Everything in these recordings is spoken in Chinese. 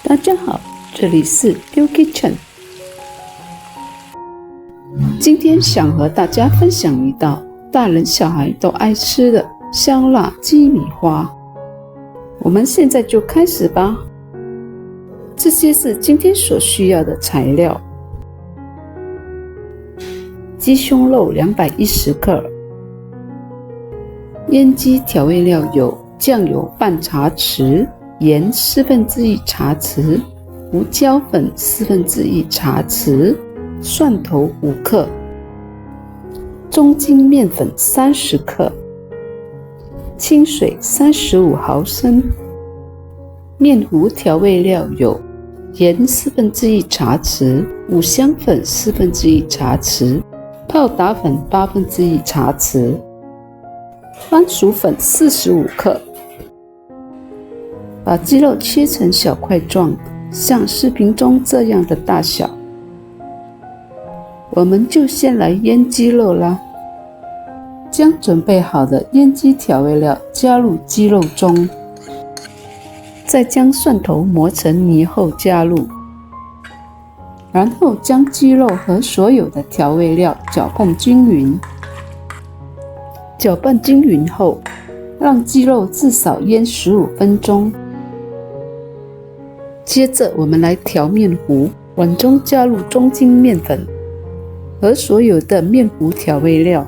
大家好，这里是 Bill Kitchen。今天想和大家分享一道大人小孩都爱吃的香辣鸡米花。我们现在就开始吧。这些是今天所需要的材料：鸡胸肉210克，腌鸡调味料有酱油半茶匙，盐1/4茶匙，胡椒粉1/4茶匙，蒜头5克，中筋面粉30克，清水35毫升。面糊调味料有盐1/4茶匙，五香粉1/4茶匙，泡打粉1/8茶匙，番薯粉45克。把鸡肉切成小块状，像视频中这样的大小。我们就先来腌鸡肉啦。将准备好的腌鸡调味料加入鸡肉中，再将蒜头磨成泥后加入，然后将鸡肉和所有的调味料搅拌均匀。搅拌均匀后，让鸡肉至少腌15分钟。接着我们来调面糊，碗中加入中筋面粉和所有的面糊调味料，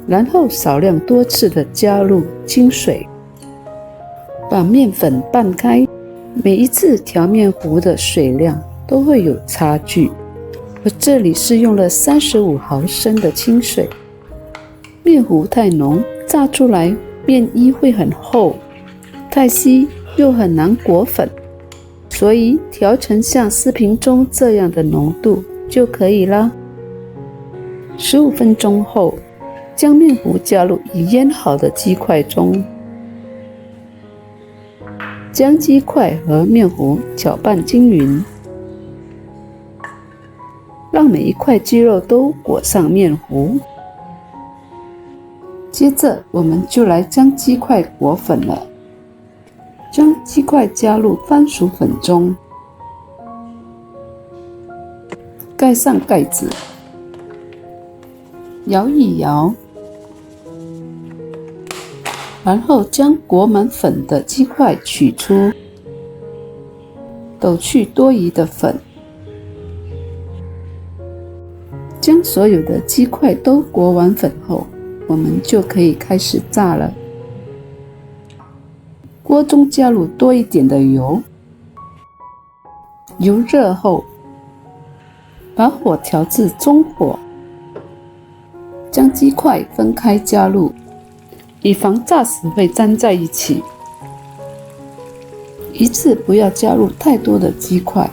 然后少量多次的加入清水，把面粉拌开。每一次调面糊的水量都会有差距，我这里是用了35毫升的清水。面糊太浓，炸出来面衣会很厚；太稀又很难裹粉，所以调成像视频中这样的浓度就可以了。15分钟后，将面糊加入已腌好的鸡块中，将鸡块和面糊搅拌均匀，让每一块鸡肉都裹上面糊。接着我们就来将鸡块裹粉了。将鸡块加入番薯粉中，盖上盖子，摇一摇，然后将裹满粉的鸡块取出，抖去多余的粉。将所有的鸡块都裹完粉后，我们就可以开始炸了。锅中加入多一点的油，油热后，把火调至中火，将鸡块分开加入，以防炸时会粘在一起。一次不要加入太多的鸡块，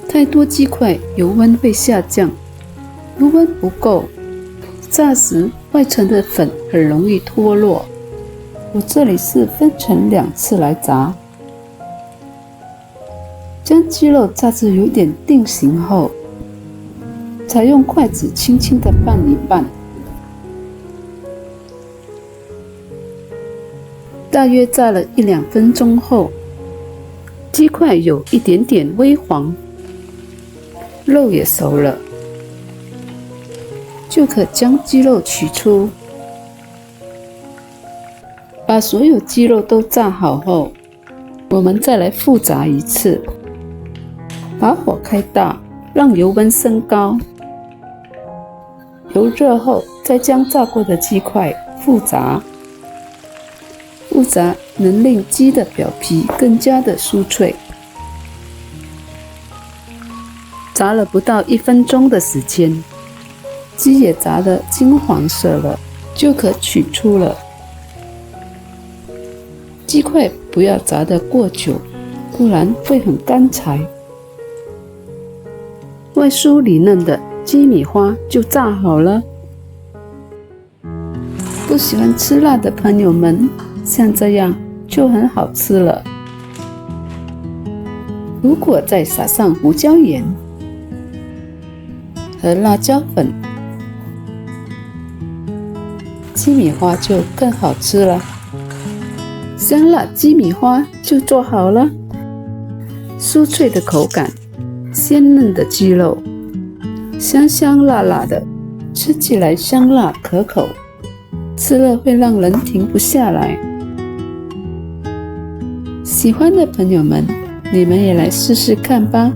太多鸡块油温会下降，油温不够，炸时外层的粉很容易脱落。我这里是分成2次来炸。将鸡肉炸至有点定型后，才用筷子轻轻地拌一拌。大约炸了1-2分钟后，鸡块有一点点微黄，肉也熟了，就可将鸡肉取出。把所有鸡肉都炸好后，我们再来复炸一次。把火开大，让油温升高。油热后，再将炸过的鸡块复炸。复炸能令鸡的表皮更加的酥脆。炸了不到1分钟的时间，鸡也炸得金黄色了，就可取出了。鸡块不要炸得过久，不然会很干柴。外酥里嫩的鸡米花就炸好了。不喜欢吃辣的朋友们，像这样就很好吃了。如果再撒上胡椒盐和辣椒粉，鸡米花就更好吃了。香辣鸡米花就做好了。酥脆的口感，鲜嫩的鸡肉，香香辣辣的，吃起来香辣可口，吃了会让人停不下来。喜欢的朋友们，你们也来试试看吧。